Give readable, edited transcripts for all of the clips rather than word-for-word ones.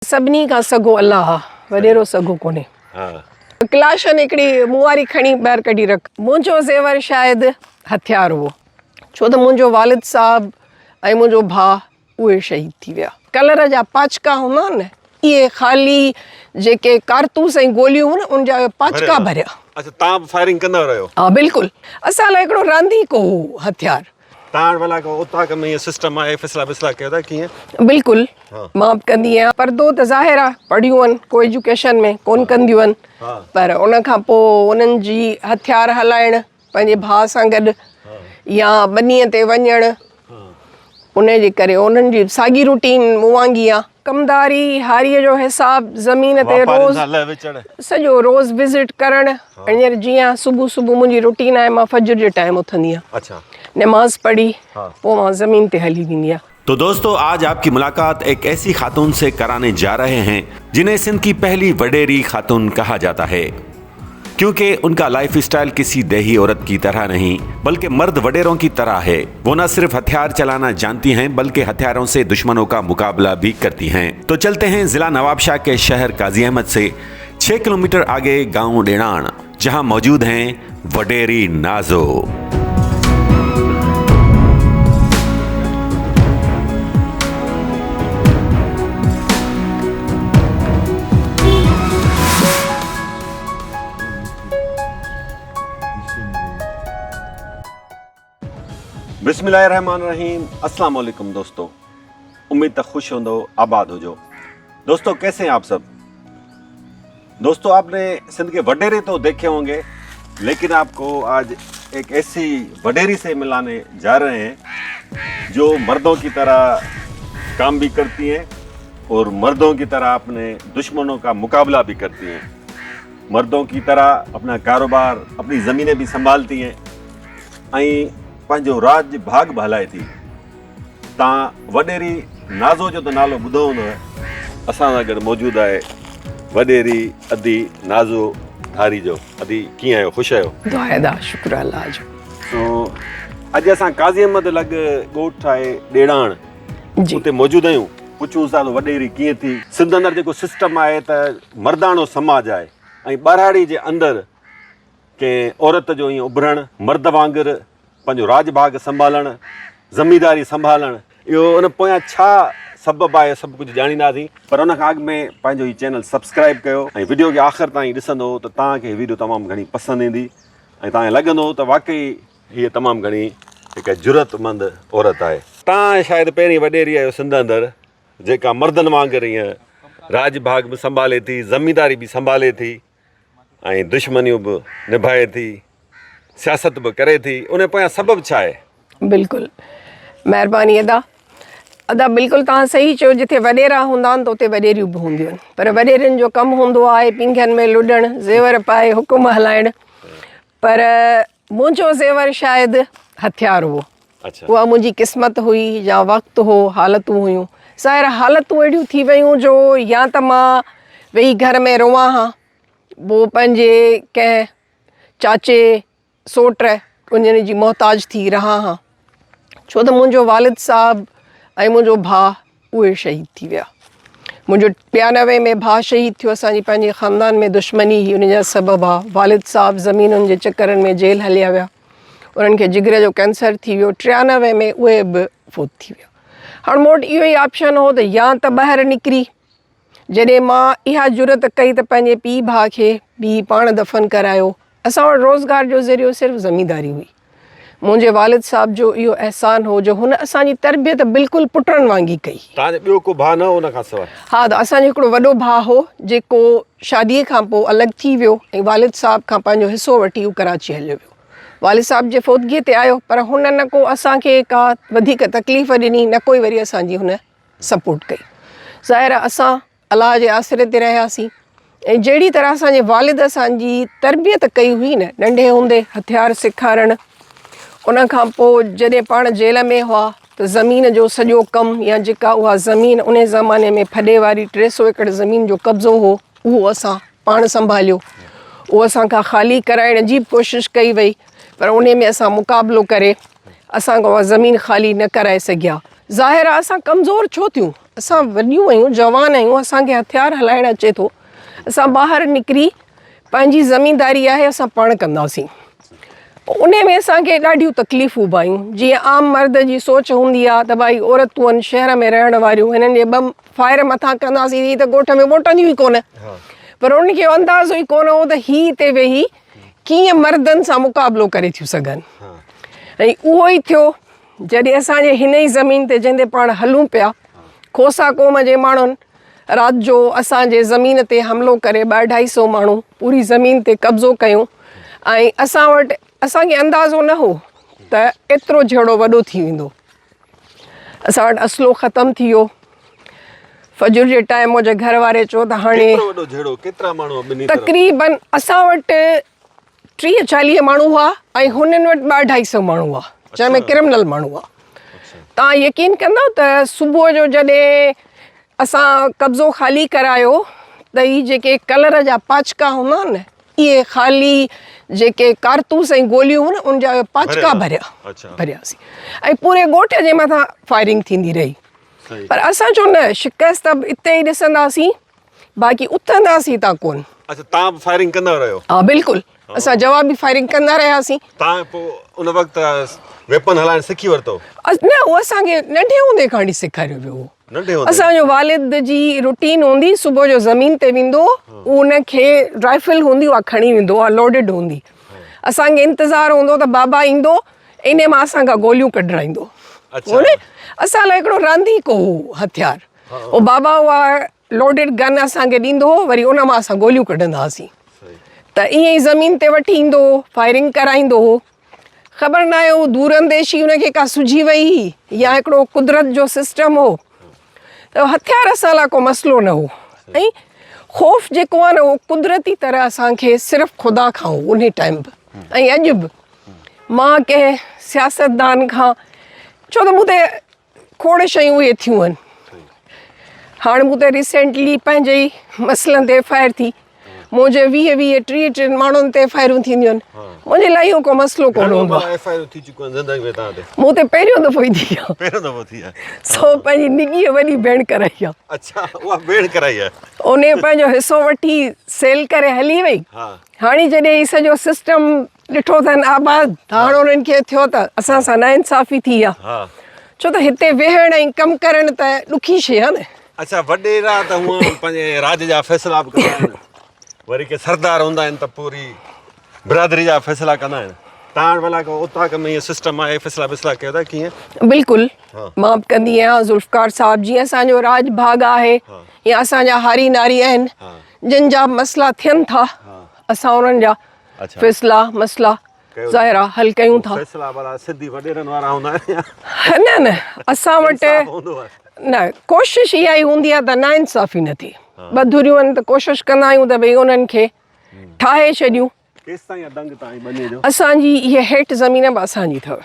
सभिनी खां सॻो अलाह वॾेरो सॻो कोन्हे। क्लाशन हिकिड़ी मुआरी खणी ॿाहिरि कढी रख। मुंहिंजो ज़ेवर शायदि हथियार हुओ, छो त मुंहिंजो वालिद साहब ऐं मुंहिंजो भाउ उहे शहीद थी विया। कलर जा पाचका हूंदा आहिनि न, इहे ख़ाली जेके कारतूस ऐं गोलियूं हुन उनजा पाचका भरिया। अच्छा, तव्हां फायरिंग कंदा रहियो? हा बिल्कुलु, असां लाइ हिकिड़ो रांदीको हो हथियार। तव्हां भला उतां में इहो सिस्टम आहे, फ़ैसिला कयो था कीअं? बिल्कुलु, मां बि कंदी आहियां। परदो त ज़ाहिर आहे पढ़ियूं आहिनि, को एजुकेशन में कोन कंदियूं आहिनि, पर उन खां पोइ उन्हनि जी हथियार हलाइण पंहिंजे भाउ सां गॾु या ॿनीअ ते वञणु, उन जे करे उन्हनि जी साॻी रूटीन मूं वांगी आहे। कमदारी हारीअ जो हिसाब ज़मीन ते रोज़ सॼो रोज़ विज़िट करणु। हींअर जीअं सुबुह मुंहिंजी रूटीन आहे, मां फजर जे टाइम उथंदी आहियां। अच्छा, नमाज पढ़ी पोइ मां ज़मीन ते हली वेंदी आहियां। तो दोस्तों, आज आपकी मुलाकात एक ऐसी खातून से कराने जा रहे हैं जिन्हें सिंध की पहली वडेरी खातून कहा जाता है, क्योंकि उनका लाइफ स्टाइल किसी देही औरत की तरह नहीं बल्कि मर्द वडेरों की तरह है। वो न सिर्फ हथियार चलाना जानती हैं बल्कि हथियारों से दुश्मनों का मुकाबला भी करती हैं। तो चलते हैं जिला नवाबशाह के शहर काजी अहमद से 6 किलोमीटर आगे गांव डेणाण, जहां मौजूद हैं वडेरी नाजो। बिस्मिल्लाहिर्रहमानिर्रहीम। अस्सलाम वालेकुम दोस्तों, उम्मीद तक खुश होंदो, आबाद हो जो। दोस्तों कैसे हैं आप सब? दोस्तों, आपने सिंध के वडेरे तो देखे होंगे, लेकिन आपको आज एक ऐसी वडेरी से मिलाने जा रहे हैं जो मर्दों की तरह काम भी करती हैं और मर्दों की तरह अपने दुश्मनों का मुकाबला भी करती हैं, मर्दों की तरह अपना कारोबार, अपनी ज़मीनें भी संभालती हैं ऐं पंहिंजो राज भाग बि हलाए थी। तव्हां वडेरी नाज़ो जो त नालो ॿुधो हूंदव। असां सां गॾु मौजूदु आहे वडेरी अदी नाज़ो धारी जो। अदी कीअं आहियो? ख़ुशि आहियो? दुआ शुक्र अल्लाह जो। तो अॼु असां काज़ी अहमद लॻ ॻोठ आहे डेणाण, उते मौजूदु आहियूं। पुछूं था त वडेरी कीअं थी। सिंध अंदरि जेको सिस्टम आहे त मर्दाणो समाज आहे ऐं ॿारहाड़ी जे अंदरि कंहिं औरत जो ईअं उभरणु, मर्द वांगुरु पंहिंजो राजभाग संभालणु, ज़मीदारी संभालणु, इहो उन पोयां छा सबबु आहे सभु कुझु ॼाणींदासीं। पर उन खां अॻु में पंहिंजो हीउ चैनल सब्सक्राइब कयो ऐं वीडियो खे आख़िर ताईं ॾिसंदो त तव्हांखे हीअ वीडियो तमामु घणी पसंदि ईंदी ऐं तव्हांखे लॻंदो त वाक़ई हीअ तमामु घणी हिकु ज़रूरतमंद औरत आहे। तव्हां शायदि पहिरीं वडेरी आहियो सिंध अंदरि जेका मर्दनि वांगुरु ईअं राजभाग बि संभाले थी, ज़मीदारी बि संभाले थी ऐं दुश्मनियूं बि निभाए थी, सियासत बि करे थी। उन पोयां सबबु छा आहे? बिल्कुलु, महिरबानी अदा बिल्कुलु तव्हां सही चयो। जिथे वॾेरा हूंदा आहिनि त उते वॾेरियूं बि हूंदियूं आहिनि, पर वॾेरनि जो कमु हूंदो आहे पिंघनि में लुॾणु, ज़ेवर पाए हुकुम हलाइणु। पर मुंहिंजो ज़ेवर शायदि हथियार हुओ। उहा मुंहिंजी क़िस्मत हुई या वक़्तु हो, हालतूं हुयूं। ज़ाहिर हालतूं अहिड़ियूं थी वियूं जो या त मां वेही घर में रोआं हा, पोइ पंहिंजे कंहिं चाचे सोट उन्हनि जी मोहताज थी रहा हा, छो त मुंहिंजो वालिद साहब ऐं मुंहिंजो भाउ उहे शहीद थी विया। मुंहिंजो 92 में भाउ शहीद थियो। असांजी पंहिंजे ख़ानदान में दुश्मनी ही उन जा सबबु आहे। वालिद साहब ज़मीनुनि जे चकरनि में जेल हलिया विया, उन्हनि खे जिगर जो कैंसर थी वियो। 93 में उहे बि फोत थी विया। हाणे मूं वटि इहो ई ऑप्शन हो त या त ॿाहिरि निकिरी, जॾहिं मां इहा जुरत कई त पंहिंजे पीउ भाउ खे बि पाण दफ़न करायो। असां वटि रोज़गार जो ज़रियो सिर्फ़ु ज़मीदारी हुई। मुंहिंजे वालिद साहब जो इहो अहसान हो जो हुन असांजी तरबियत बिल्कुलु पुटनि वांगी कई। तव्हांजो ॿियो को भाउ न हो उन खां सवाइ? हा, त असांजो हिकिड़ो वॾो भाउ हो जेको शादीअ खां पोइ अलॻि थी वियो ऐं वालिद साहब खां पंहिंजो हिसो वठी उहो कराची हलियो वियो। वालिद साहब जे फ़ौतगीअ ते आयो, पर हुन न को असांखे का वधीक तकलीफ़ ॾिनी, न कोई वरी असांजी हुन सपोर्ट कई। ज़ाहिर असां अलाह जे आसिरे ते रहियासीं ऐं जहिड़ी तरह असांजे वालिद असांजी तरबियत कई हुई न, नंढे हूंदे हथियार सेखारणु, उन खां पोइ जॾहिं पाण जेल में हुआ त ज़मीन जो सॼो कमु या जेका उहा ज़मीन उन ज़माने में फॾे वारी 300 एकड़ ज़मीन जो कब्ज़ो हो, उहो असां पाण संभालियो। उहो असांखां ख़ाली कराइण जी बि कोशिशि कई वई, पर उन में असां मुक़ाबिलो करे असांखां उहा ज़मीन ख़ाली न कराए सघिया। ज़ाहिर आहे असां कमज़ोर छो थियूं? असां वॾियूं आहियूं, जवान आहियूं, असांखे हथियार हलाइणु अचे थो, असां ॿाहिरि निकिरी पंहिंजी ज़मीनदारी आहे असां पाण कंदासीं। उन में असांखे ॾाढियूं तकलीफ़ूं बि आयूं। जीअं आम मर्द जी सोच हूंदी आहे त भई औरतूं आहिनि शहर में रहण वारियूं, हिननि जे ॿ फायर मथां कंदासीं हीअ त ॻोठ में मोटंदियूं ई कोन। पर उनखे अंदाज़ो ई कोन हो त हीअ हिते वेही कीअं मर्दनि सां मुक़ाबिलो करे थियूं सघनि। ऐं उहो ई थियो जॾहिं असांजे हिन ई ज़मीन ते जंहिं ते पाण हलूं पिया, खोसा क़ौम जे माण्हुनि राति जो असांजे ज़मीन ते हमिलो करे 200-250 माण्हू पूरी ज़मीन ते कब्ज़ो कयूं। ऐं असां वटि असांखे अंदाज़ो न हो त एतिरो जहिड़ो वॾो थी वेंदो। असां वटि असलो ख़तमु थी वियो। फजर जे टाइम मुंहिंजे घर वारे चयो त हाणे तक़रीबन असां वटि 30-40 माण्हू हुआ ऐं हुननि वटि 200-250 माण्हू हुआ, जंहिंमें क्रिमिनल माण्हू हुआ। तव्हां यकीन कंदव त सुबुह जो जॾहिं असां कब्ज़ो ख़ाली करायो त इहे जेके कलर जा पाचका हूंदा आहिनि न, इहे ख़ाली जेके कारतूस ऐं गोलियूं हुन उनजा पाचका भरियासीं ऐं पूरे ॻोठ जे मथां फायरिंग थींदी रही। पर असां चयो न शिकस्त हिते ई ॾिसंदासीं, बाक़ी उथंदासीं त कोन। अच्छा, तव्हां फायरिंग कंदा रहियो? हा बिल्कुलु, असां जवाबी फायरिंग कंदा रहियासीं। तव्हां पोइ उन वक़्तु वेपन हलाइण सिखी वरितो? न, उहो असांखे नंढे हूंदे खां वठी सेखारियो वियो हो। असांजो वालिद जी रूटीन हूंदी, सुबुह जो ज़मीन ते वेंदो, उनखे राइफल हूंदी उहा खणी वेंदो आहे, लोडेड हूंदी। असांखे इंतज़ारु हूंदो त बाबा ईंदो, इन मां असांखां गोलियूं कढाईंदो। असां लाइ हिकिड़ो रांदीको हो हथियार। उहो बाबा उहा लोडेड गन असांखे ॾींदो हो, वरी उन मां असां गोलियूं कढंदा हुआसीं। त ईअं ई ज़मीन ते वठी ईंदो हो, फायरिंग कराईंदो हो। ख़बर न आहे हू दूर अंदेशी उनखे का सुझी वई या हिकिड़ो कुदरत जो सिस्टम हो, त हथियार असां लाइ को मसइलो न हो। ऐं ख़ौफ़ जेको आहे न उहो कुदरती तरह असांखे सिर्फ़ु ख़ुदा खां हो उन टाइम बि। ऐं अॼु बि मां कंहिं सियासतदान खां, छो त मूं ते खोड़ शयूं इहे थियूं आहिनि। हाणे मूं ते रिसेंटली पंहिंजे ई मसइलनि ते FIR थी, मुंहिंजे 20-30 माण्हुनि ते FIR थींदियूं आहिनि। मुंहिंजे लाइ इहो को मसइलो कोन हूंदो आहे। मूं ते पहिरियों दफ़ो ई थी आहे। सो पंहिंजी निगीअ वॾी भेण कराई आहे। अच्छा, उहा भेण कराई आहे। उन पंहिंजो हिसो वठी सेल करे हली वई। हाणे जॾहिं ही सॼो सिस्टम ॾिठो अथनि आबाद, हाणे उन्हनि खे थियो त असां सां नाइंसाफ़ी थी आहे। छो त हिते वेहण ऐं कमु करणु त ॾुखी शइ आहे न। अच्छा, वॾेरा त हूअं पंहिंजे राज जा फ़ैसिला बि कंदा आहिनि, वरी के सरदार हूंदा आहिनि त पूरी बिरादरी जा फ़ैसिला कंदा आहिनि। तव्हां भला को उतां में इहो सिस्टम आहे, फ़ैसिला कयो था कीअं? बिल्कुलु, मां बि कंदी आहियां। ज़ुल्फ़कार साहिबु जीअं असांजो राज भाग आहे, या असांजा हारी नारी आहिनि, जिन जा मसइला थियनि था, असां उन्हनि जा फ़ैसिला मसइला ज़ाहिर आहे हल कयूं था। न, असां वटि न, कोशिशि इहा ई हूंदी आहे त नाइंसाफ़ी न थिए। ॿधुरियूं आहिनि त कोशिशि कंदा आहियूं त भई उन्हनि खे ठाहे छॾियूं। असांजी इहा हेठि ज़मीन बि असांजी अथव,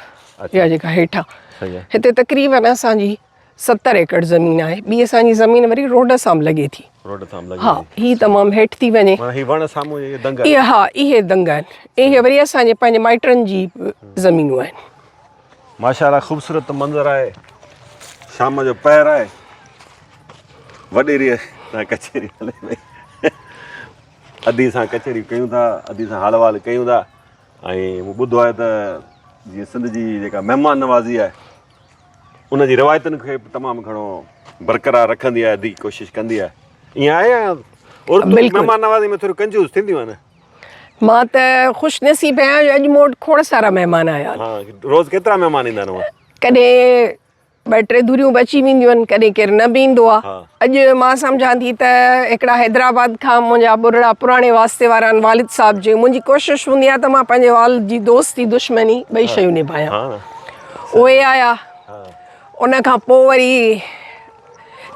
इहा जेका हेठि आहे, हिते तक़रीबन असांजी 70 एकड़ ज़मीन आहे। ॿी असांजी ज़मीन वरी रोड सां बि लॻे थी। हा, हीअ तमामु हेठि थी वञे। इहे हा, इहे दंग आहिनि। इहे वरी असांजे पंहिंजे माइटनि जी ज़मीनूं आहिनि। माशाअल्लाह, ख़ूबसूरत मंज़र आहे। शाम जो पहर आहे, वॾेरी कचेरी हले पई। अधी सां कचेरी कयूं था, अधी सां हाल वाल कयूं था। ऐं मूं ॿुधो आहे त जीअं सिंध जी जेका महिमान नवाज़ी आहे, उनजी रिवायतुनि खे तमामु घणो बरक़रार रखंदी आहे, अधी कोशिशि कंदी आहे। ईअं आहे या महिमान नवाज़ी में थोरी कंजूस थींदियूं आहिनि? मां त ख़ुशनसीब आहियां, अॼु मूं वटि खोड़ सारा महिमान आया आहिनि। हा, रोज़ केतिरा महिमान ईंदा आहिनि? कॾहिं 2-3 धुरियूं बची वेंदियूं आहिनि, कॾहिं केरु न बि ईंदो आहे। अॼु मां सम्झां थी त हिकिड़ा हैदराबाद खां मुंहिंजा बुढ़ड़ा पुराणे वास्ते वारा आहिनि, वालिद साहिब जी। मुंहिंजी कोशिशि हूंदी आहे त मां पंहिंजे वालिद जी दोस्ती दुश्मनी ॿई शयूं निभायां। उहे आया, उन खां पोइ वरी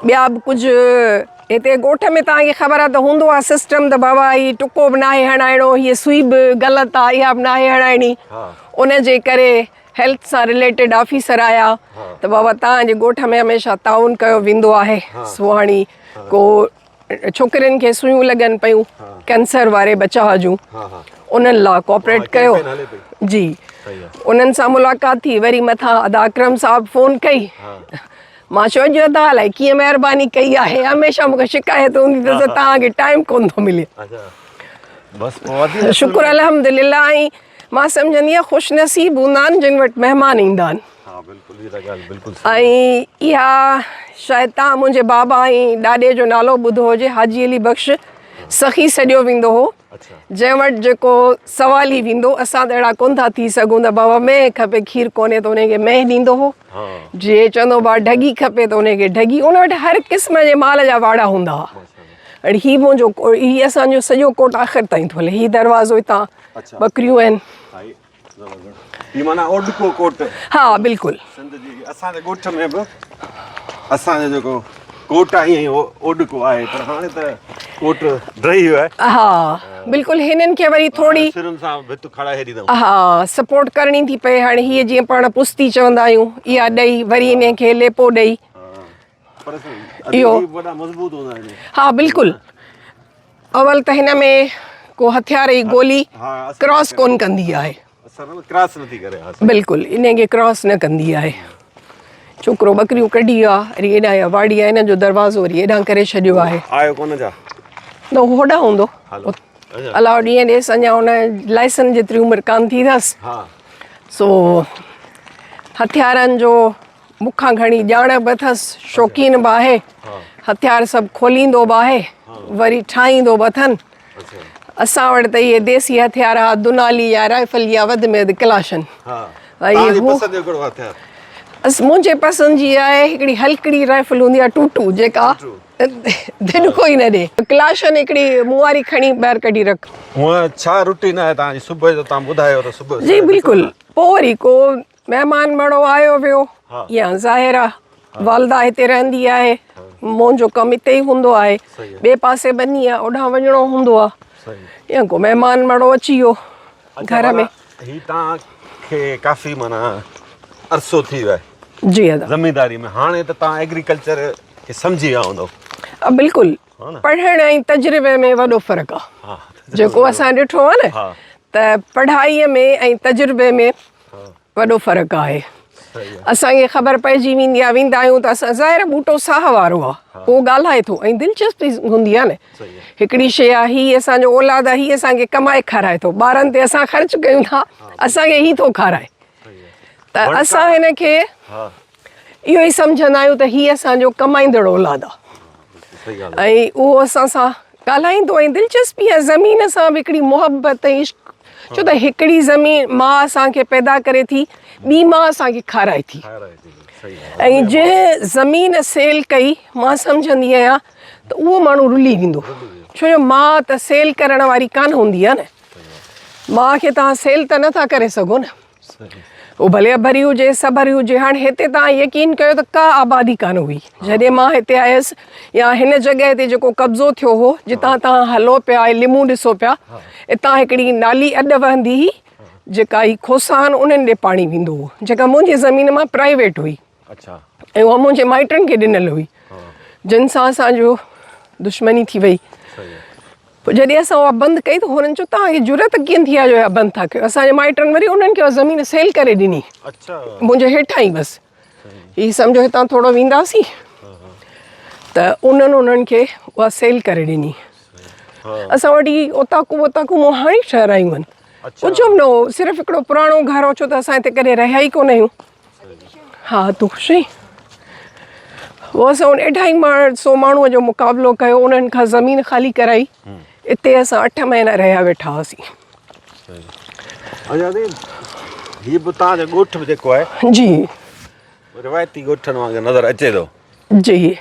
ॿिया बि कुझु हिते ॻोठ में तव्हांखे ख़बर आहे त हूंदो आहे सिस्टम त बाबा हीअ टुको बि नाहे हणाइणो, हीअ सुई बि ग़लति आहे, इहा बि नाहे हणाइणी। उन जे करे हेल्थ सां रिलेटेड ऑफिसर आया त बाबा तव्हांजे ॻोठ में हमेशह ताउन कयो वेंदो आहे। सुहाणी को छोकिरियुनि खे सुयूं लॻनि पियूं, कैंसर वारे बचाव जूं, उन्हनि लाइ कोऑपरेट कयो। जी, उन्हनि सां मुलाक़ात थी। वरी मथां अदा अकरम साहब फ़ोन कई मां चयो अॼु अदा अलाए कीअं महिरबानी कई आहे, हमेशह मूंखे शिकायत हूंदी त तव्हांखे टाइम कोन थो मिले। अच्छा बस पोइ शुक्र अल्हम्दुलिल्लाह। ऐं मां सम्झंदी आहियां ख़ुशनसीब हूंदा आहिनि जिन वटि महिमान ईंदा आहिनि। हाँ बिल्कुलु, इहा ॻाल्हि बिल्कुलु ऐं इहा शायदि तव्हां मुंहिंजे बाबा ऐं ॾाॾे जो नालो ॿुधो हुजे, हाजी अली बख़्श सखी सॼो वेंदो हो, अच्छा जंहिं वटि जेको सवाल ई वेंदो, असां त अहिड़ा कोन था थी सघूं त बाबा मेह खपे, खीर कोन्हे त उनखे मेह ॾींदो हो। हाँ जे चवंदो बा ढगी खपे त उनखे ढगी, उन वटि हर क़िस्म जे माल जा वाड़ा हूंदा हुआ। ऐं हीअ मुंहिंजो हीअ असांजो सॼो कोट आख़िर ताईं थो हले। हीअ दरवाज़ो हितां अच्छा। ॿकरियूं आहिनि। हीअ माना ओडको कोट हा बिल्कुलु। सिंध जी असांजे ॻोठ में बि असांजो जेको कोट आहे ईअं ई ओडको आहे, पर हाणे त कोट रही वियो आहे। हा बिल्कुलु, हिननि खे वरी थोरी सिरनि सां भित खड़ाए ॾींदऊं। हा सपोर्ट करणी थी पए। हाणे हीअ जीअं पाण पुस्ती चवंदा आहियूं, इहा ॾेई वरी इन खे लेपो ॾेई। पर इहो वॾा मज़बूत हूंदा आहिनि। हा बिल्कुलु। अवल त हिन में को हथियार जी गोली हा, क्रॉस कोन कंदी आहे। असां क्रॉस नथी करे। बिल्कुलु इनखे क्रॉस न कंदी आहे। छोकिरो ॿकरियूं कढी आहे, वरी हेॾां या वाड़ी आहे, हिन जो दरवाज़ो वरी हेॾां करे छॾियो आहे। आयो कोन छा? न होॾां हूंदो अलाउ ॾींहं ॾेसि, अञा हुन लाइसेंस जेतिरी उमिरि कान थी अथसि। हा सो हथियारनि जो मूंखां घणी ॼाण बि अथसि, शौक़ीन बि आहे। हथियार सभु खोलींदो बि आहे, वरी ठाहींदो बि अथनि। असां वटि त इहे देसी हथियार हा, दुनाली या राइफल या वधि में वधि कलाशन। मुंहिंजे पसंदि जी आहे हिकिड़ी हल्कड़ी राइफल हूंदी आहे, टूटू, जेका दिलको ई न ॾे। कलाशन हिकिड़ी मुआरी खणी ॿाहिरि कढी रख। हूअं छा रूटीन आहे तव्हांजी सुबुह जो? तव्हां ॿुधायो त सुबुह जी बिल्कुलु। पोइ वरी को महिमान माण्हू आयो वियो या ज़ाहिर आहे वालदा हिते रहंदी आहे, मुंहिंजो कमु हिते ई हूंदो आहे, ॿिए पासे बनी आहे, ओॾां वञिणो हूंदो आहे, या को महिमान माण्हू अची वियो घर में। ही तव्हांखे काफ़ी माना अरसो थी वियो आहे जी दादा ज़मींदारी में, हाणे त तव्हां एग्रीकल्चर खे सम्झी विया हूंदव। बिल्कुलु। पढ़ण ऐं तजुर्बे में वॾो फ़र्क़ु आहे। जेको असां ॾिठो आहे न, त पढ़ाईअ में ऐं तजुर्बे में वॾो फ़र्क़ु आहे। असांखे ख़बर पइजी वेंदी आहे, वेंदा आहियूं त असां ज़ाहिर ॿूटो साह वारो आहे, उहो ॻाल्हाए थो ऐं दिलचस्पी हूंदी आहे न। हिकिड़ी शइ आहे, हीअ असांजो औलाद आहे, हीअ असांखे कमाए खाराए थो, ॿारनि ते असां ख़र्चु कयूं था, असांखे ही थो खाराए। त असां हिन खे इहो ई सम्झंदा आहियूं त हीअ असांजो कमाईंदड़ औलाद आहे, ऐं उहो असां सां ॻाल्हाईंदो ऐं दिलचस्पी आहे। ज़मीन सां बि हिकिड़ी मुहबत ऐं इश्क, छो त हिकिड़ी ज़मीन मां असांखे पैदा करे थी, ॿी मां असांखे खाराए थी। ऐं जंहिं ज़मीन सेल कई, मां सम्झंदी आहियां त उहो माण्हू रुली वेंदो, छो जो मां त सेल करण वारी कान हूंदी आहे न। मां खे तव्हां सेल त नथा करे सघो न, उहो भले अभरी हुजे सबरी हुजे। हाणे हिते तव्हां यकीन कयो त का आबादी कान हुई जॾहिं मां हिते आयसि, या हिन जॻह ते जेको कब्ज़ो थियो हो, जितां तव्हां हलो पिया ऐं लिमूं ॾिसो पिया, हितां हिकिड़ी नाली अॾु वहंदी हुई, जेका ई खोसान उन्हनि ॾे पाणी वेंदो हो, जेका मुंहिंजी ज़मीन मां प्राइवेट हुई। ऐं उहा मुंहिंजे माइटनि खे ॾिनल हुई, जिन सां असांजो दुश्मनी थी वई। पोइ जॾहिं असां उहा बंदि कई त हुननि चयो तव्हांखे ज़रूरत कीअं थी आहे जो इहा बंदि था कयो। असांजे माइटनि वरी उन्हनि खे उहा ज़मीन सेल करे ॾिनी, मुंहिंजे हेठां ई बसि। हीअ सम्झो हितां थोरो वेंदासीं त उन्हनि खे उहा सेल करे ॾिनी। असां वटि ओताकू मोहाणी शहर आयूं आहिनि, कुझु बि न हो, सिर्फ़ु हिकिड़ो पुराणो घर हो, छो त असां हिते कॾहिं रहिया ई कोन आहियूं। हा तूं ख़ुशि आहीं? उहो असां उन 250 माण्हूअ जो मुक़ाबिलो कयो, उन्हनि खां ज़मीन ख़ाली कराई, हिते असां 8 महीना रहिया वेठा हुआसीं। हीअ बि तव्हांजो ॻोठ बि जेको आहे जी रिवायती ॻोठनि वांगुरु नज़र अचे थो। जी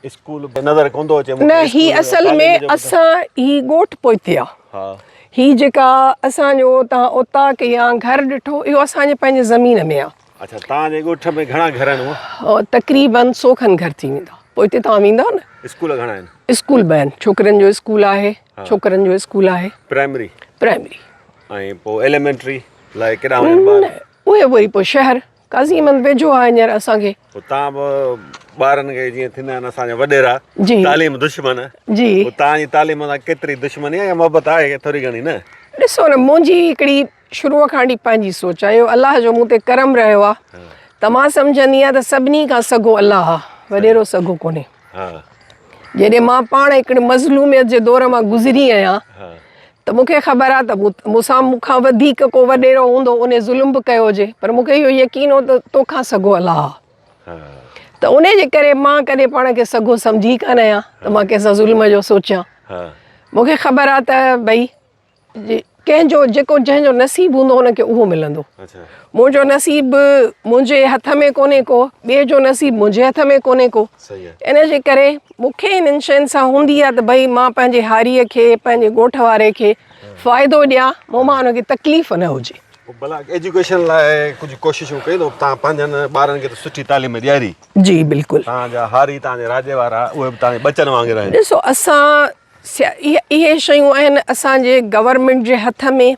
स्कूल नज़र कोन थो अचे न, ही असल में असां ही ॻोठ पोइते आहे। ही जेका असांजो तव्हां ओताक या घर ॾिठो, इहो असांजे पंहिंजे ज़मीन में आहे। अच्छा, तव्हांजे ॻोठ में घणा घर आहिनि? तक़रीबन 100 खनि घर थी वेंदा। पोइ हिते तव्हां वेंदा न, स्कूल घणा आहिनि? स्कूल ॿ आहिनि, छोकिरनि जो स्कूल आहे, छोकिरनि जो स्कूल आहे। प्राइमरी ऐं पोइ एलिमेंट्री लाइ केॾा वञनि ॿार? उहे पोइ शहर काज़ी अहमद वेझो आहे हींअर असांखे। पोइ तव्हां बि ॿारनि खे जीअं थींदा आहिनि असांजा वॾेरा तालीम दुश्मन, जी तव्हांजी तालीम सां केतिरी दुश्मनी आहे या मोहबत आहे थोरी घणी? न ॾिसो न, मुंहिंजी हिकिड़ी शुरूअ खां वठी पंहिंजी सोच आहे, अलाह जो मूं ते करम रहियो आहे त मां सम्झंदी आहियां त सभिनी खां सॻो अलाह आहे, वॾेरो सॻो कोन्हे। हा जॾहिं मां पाण हिकिड़े मज़लूमियत जे दौर मां गुज़री आहियां त मूंखे ख़बर आहे त मूंखां वधीक को वॾेरो हूंदो, उन ज़ुल्म बि कयो हुजे, पर मूंखे इहो यकीन हो त तोखां सॻो अलाह आहे। त उन जे करे मां कॾहिं पाण खे सॻो सम्झी कान आहियां त मां कंहिंसां ज़ुल्म जो सोचियां। मूंखे ख़बर आहे त भई कंहिंजो जेको जंहिंजो नसीबु हूंदो हुनखे उहो मिलंदो। मुंहिंजो नसीबु मुंहिंजे हथ में कोन्हे को, ॿिए जो नसीबु मुंहिंजे हथ में कोन्हे को। इन जे करे मूंखे इन्हनि शयुनि सां हूंदी आहे त भई मां पंहिंजे हारीअ खे, पंहिंजे ॻोठ वारे खे फ़ाइदो ॾियां, मूं मां हुनखे तकलीफ़ न हुजे। भला एजुकेशन लाइ कुझु कोशिशूं कयो तव्हां पंहिंजनि ॿारनि खे त सुठी तालीम ॾियारी? जी बिल्कुलु। तव्हांजा हारी, तव्हांजे राज्य वारा, उहे बि तव्हांजे बचन वांगुरु आहिनि। ॾिसो असां इहे शयूं आहिनि असांजे गवर्नमेंट जे हथ में।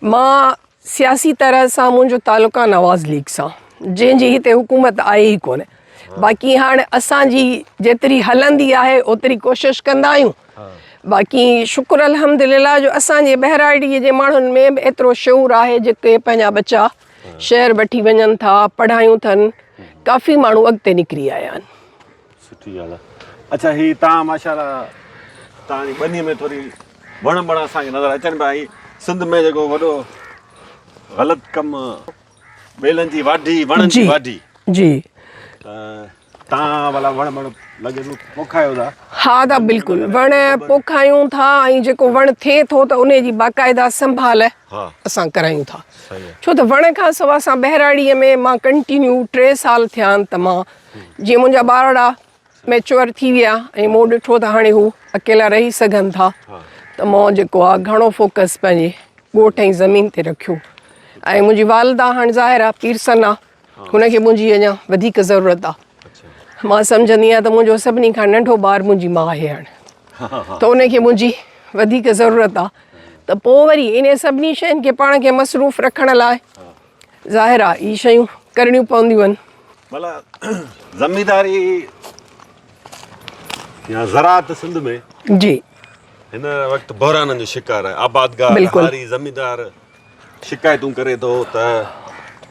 मां सियासी तरह सां मुंहिंजो तालुक़ु आहे नवाज़ लीग सां, जंहिंजी हिते हुकूमत आहे ई कोन्हे। बाक़ी हाणे असांजी जेतिरी हलंदी आहे ओतिरी कोशिशि कंदा आहियूं। बाक़ी शुक्र अल्हम्दुलिल्लाह जो असांजे बहिराड़ीअ जे माण्हुनि में बि एतिरो शऊर आहे जेके पंहिंजा बच्चा शहर वठी वञनि था, पढ़ायूं अथनि, काफ़ी माण्हू अॻिते निकिरी आया आहिनि। सुठी ॻाल्हि आहे। अच्छा, ही तव्हां माशाल्लाह तव्हांजी ॿनीअ में थोरी वण असांखे नज़र अचनि पिया। ही सिंध में जेको वॾो ग़लति कमु ॿेलनि जी वाढी, वणनि जी वाढी जी, तव्हां भला वण लॻे थो पोखायो था? हा त बिल्कुलु वण पोखायूं था ऐं जेको वण थिए थो त उन जी बाक़ाइदा संभाल असां करायूं था। छो त वण खां सवाइ असां बहिराड़ीअ में मां कंटिन्यू 3 साल थिया आहिनि त मां जीअं मुंहिंजा ॿारड़ा मैच्योर थी विया ऐं मूं ॾिठो त हाणे हू अकेला रही सघनि था, त मां जेको आहे घणो फोकस पंहिंजे ॻोठ ऐं ज़मीन ते रखियो। ऐं मुंहिंजी वालदा हाणे ज़ाहिर आहे पीरसन आहे, हुनखे मुंहिंजी अञा वधीक ज़रूरत आहे। मां सम्झंदी आहियां त मुंहिंजो सभिनी खां नंढो ॿारु मुंहिंजी माउ आहे हाणे, त उनखे मुंहिंजी वधीक ज़रूरत आहे। त पोइ वरी इन सभिनी शयुनि खे पाण खे मसरूफ़ रखण लाइ ज़ाहिर आहे इहे शयूं करणियूं पवंदियूं आहिनि। मतिलबु ज़मींदारी या ज़राअत सिंध में जी हिन वक़्तु बहराननि जो शिकार आहे। आबादगार हारी ज़मींदार शिकायतूं करे थो त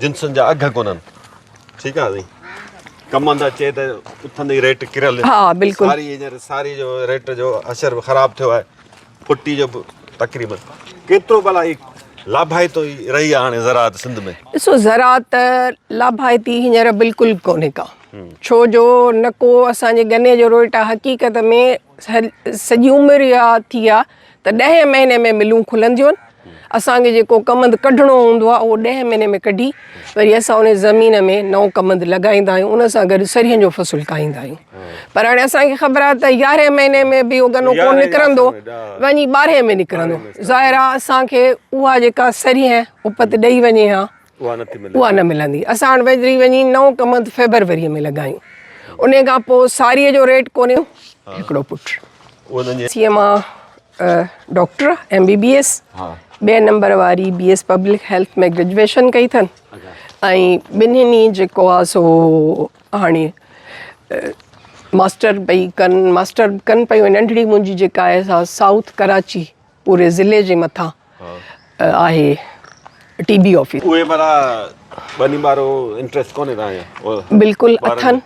जिन्सुनि जा अघ कोन्हनि। ठीकु आहे, कमंद अचे त उथंदे ई रेट किरियल। हा बिल्कुलु। सारी जो रेट जो असर बि ख़राबु थियो आहे, फुटी जो बि तक़रीबन। केतिरो भला लाभाइतो ई रही आहे हाणे ज़राअत सिंध में? ॾिसो, ज़राअत लाभाइती हींअर बिल्कुलु कोन्हे का, छो जो न को असांजे गने जो रेट आहे। हक़ीक़त में सॼी उमिरि इहा थी आहे त 10 महीने में मिलूं खुलंदियूं आहिनि। असांखे जेको कमंद कढणो हूंदो आहे उहो 10 महीने में कढी वरी असां उन ज़मीन में नओं कमंद लॻाईंदा आहियूं, उन सां गॾु सरियं जो फ़सुलु खाईंदा आहियूं। पर हाणे असांखे ख़बर आहे त 11 महीने में बि उहो गनो कोन निकिरंदो, वञी 12 में निकिरंदो। ज़ाहिर आहे असांखे उहा जेका सरियं उपत ॾेई वञे हा उहा न मिलंदी। असां हाणे वञी नओं कमंद फेबरवरीअ में लॻायूं, उन खां पोइ सारीअ जो रेट कोन्हे। हिकिड़ो पुटु सी मां डॉक्टर MBBS, 2 नंबर वारी BS पब्लिक हेल्थ में ग्रेजुएशन कई अथनि ऐं ॿिन्हिनि जेको आहे सो हाणे मास्टर कनि पियूं। नंढड़ी मुंहिंजी जेका आहे सा साउथ कराची पूरे ज़िले जे मथां आहे TB ऑफिस। उहे भला ॿनी वारो इंट्रस्ट कोन्हे तव्हांजो? बिल्कुलु अथनि,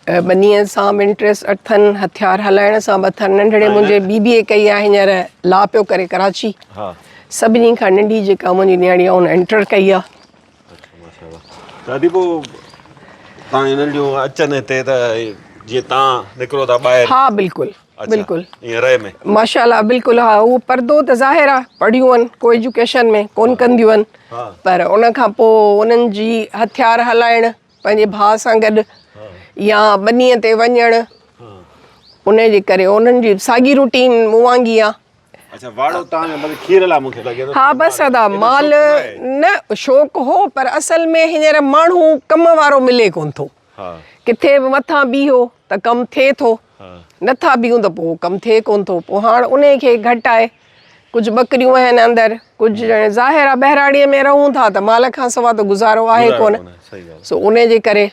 ॿनीअ सां बि इंट्रस्ट अथनि, हथियार हलाइण सां बि अथनि। नंढड़े मुंहिंजे BBA कई आहे, हींअर ला पियो करे कराची। सभिनी खां नंढी जेका मुंहिंजी न्याणी आहे उन इंटर कई आहे। दादी पोइ तव्हां इन्हनि जूं अचनि हिते त जीअं तव्हां निकिरो था ॿाहिरि? हा बिल्कुलु बिल्कुलु, ईअं रहे में माशाल्लाह बिल्कुलु। हा, उहो पर्दो त ज़ाहिर आहे पढ़ियूं आहिनि, को एजुकेशन में कोन कंदियूं आहिनि, पर उन खां पोइ उन्हनि जी हथियार हलाइण पंहिंजे भाउ सां गॾु या ॿनीअ ते वञणु, उन जे करे उन्हनि जी साॻी रूटीन मूं वांगी आहे। अच्छा, वाड़ो तव्हांजो मतलब खीर ला मूंखे लॻे थो? हा बसि अदा माल न शौक़ु हो, पर असल में हींअर माण्हू कम वारो मिले कोन थो। किथे बि मथां बीहो त कमु थिए थो, नथा बीहूं त पोइ कमु थिए कोन थो। पोइ हाणे उन खे घटाए कुझु ॿकरियूं आहिनि अंदरि, कुझु ज़ाहिर आहे बहिराड़ीअ में रहूं था त माल खां सवाइ त गुज़ारो आहे कोन, सो उन जे करे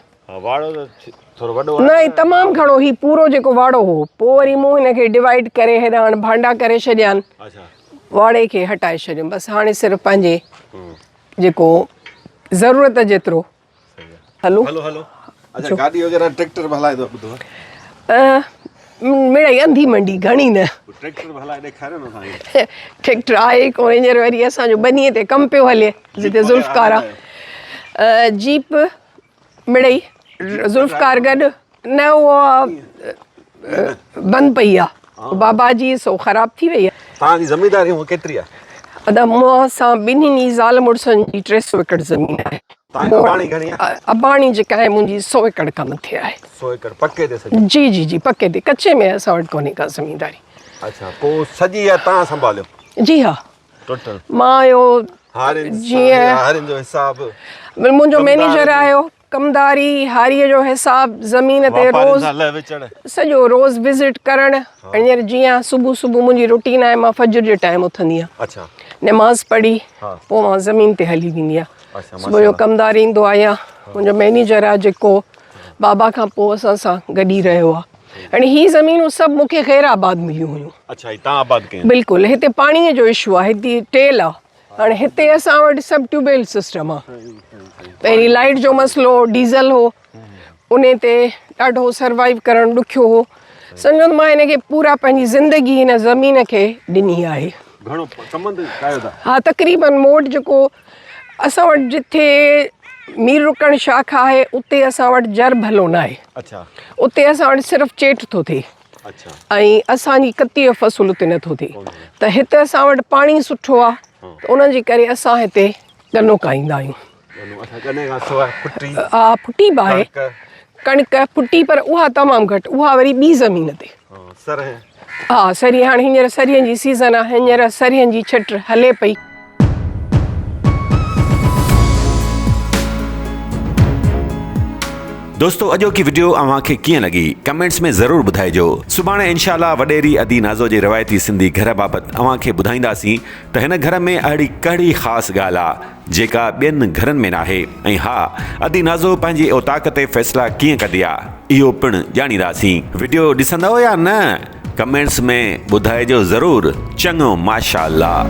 न तमामु घणो ही पूरो जेको वाड़ो हो। पोइ वरी मूं हिन खे डिवाइड करे हेॾा हाणे भांडा करे छॾिया आहिनि, वाड़े खे हटाए छॾियो। बसि हाणे सिर्फ़ु पंहिंजे जेको ज़रूरत जेतिरो हलो हलो हलो अच्छा गाॾी वग़ैरह ट्रैक्टर बि हलाए थो ॿुधो मिड़ई अंधी मंडी घणी न ट्रैक्टर बि हलाए ॾेखारियो न तव्हांखे ट्रैक्टर आहे कोन हींअर वरी असांजो बनीअ ते कमु पियो हले जिते ज़ुल्फ़कार आहे जीप मिड़ई ज़ुल्फ़कार गॾु न उहा बंदि पई आहे बाबा जी सो ख़राबु थी वई आहे तव्हांजी ज़मीनदारी हूअ केतिरी आहे अदा मूं सां ॿिन्हिनि ज़ाल मुड़ुसनि जी 300 एकड़ ज़मीन आहे तव्हांजी अबाणी घणी आहे अबाणी जेका आहे मुंहिंजी 100 एकड़ खां मथे आहे 100 एकड़ पके ते सॼी जी जी जी पके ते कच्चे में असां वटि कोन्हे का ज़मीनदारी अच्छा पोइ सॼी आहे तव्हां संभालियो जी हा टोटल मां इहो जीअं हारियुनि जो हिसाब मुंहिंजो मैनेजर आयो कमदारी हारीअ जो हिसाब ज़मीन ते रोज़ सॼो रोज़ विज़िट करणु हींअर जीअं सुबुह सुबुह मुंहिंजी रूटीन आहे मां फजर जे टाइम उथंदी आहियां अच्छा नमाज़ पढ़ी पोइ मां ज़मीन ते हली वेंदी आहियां सुबुह जो कमदार ईंदो आहियां मुंहिंजो मैनेजर आहे जेको बाबा खां पोइ असां सां गॾु ई रहियो आहे हाणे ही ज़मीनूं सभु मूंखे ख़ैराबाद मिलियूं हुयूं अच्छा तव्हां आबाद कयूं बिल्कुलु हिते पाणीअ जो इशू आहे हिते टेल आहे हाणे हिते असां वटि सभु ट्यूबवेल सिस्टम आहे पहिरीं लाइट जो मसइलो डीज़ल हो उन ते ॾाढो सर्वाइव करणु ॾुखियो हो सम्झो मां हिनखे पूरा पंहिंजी ज़िंदगी हिन ज़मीन खे ॾिनी आहे घणो संबंध कायो था हा तक़रीबन मोट जेको असां वटि जिथे मीर रुकण शाखा आहे उते असां वटि जर भलो न आहे अच्छा उते असां वटि सिर्फ़ु चेट थो थिए अच्छा ऐं असांजी कती जो फ़सुलु उते नथो थिए त हिते असां वटि पाणी सुठो आहे त उनजे करे असां हिते गन्नो खाईंदा आहियूं हा फुटी बि आहे कणिक फुटी पर उहा तमामु घटि उहा वरी ॿी ज़मीन ते हा सरी हाणे हींअर सरियनि जी सीज़न आहे हींअर सरियनि जी छट हले पई दोस्तों अॼो की वीडियो अव्हांखे कीअं लॻी कमेंट्स में ज़रूर ॿुधाइजो सुभाणे इंशाअल्लाह वॾेरी अदी नाज़ो जे रवायती सिंधी घर बाबति अव्हांखे ॿुधाईंदासीं त हिन घर में अहिड़ी कहिड़ी ख़ासि ॻाल्हि आहे जेका ॿियनि घरनि में नाहे ऐं हा अदी नाज़ो पंहिंजी औताक़ ते फ़ैसिला कीअं कंदी आहे इहो पिणु ॼाणींदासीं वीडियो ॾिसंदव या न कमेंट्स में ॿुधाइजो ज़रूर चङो माशाअल्लाह